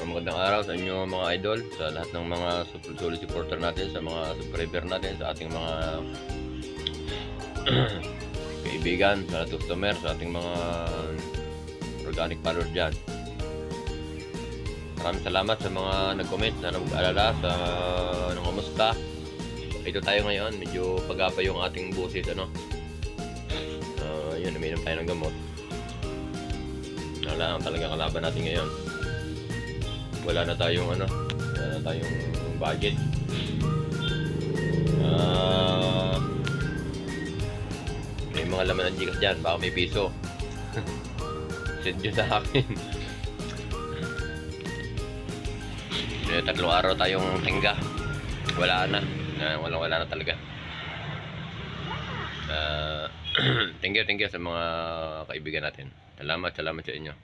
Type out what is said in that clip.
magandang araw sa inyo mga idol, sa lahat ng mga solid supporter natin, sa mga subscriber natin, sa ating mga kaibigan, sa customer, sa ating mga organic followers dyan. Maraming salamat sa mga nag-comment na nag-alala sa kumusta. Ito tayo ngayon, medyo pagapa yung ating busis, yun, uminom tayo ng gamot. Wala lang talaga kalaban natin ngayon. Wala na tayong budget. May mga laman ng Gcash dyan, baka may piso. Send nyo sa akin. May 3 araw tayong tingga. Wala na talaga. Thank you sa mga kaibigan natin. Salamat sa inyo.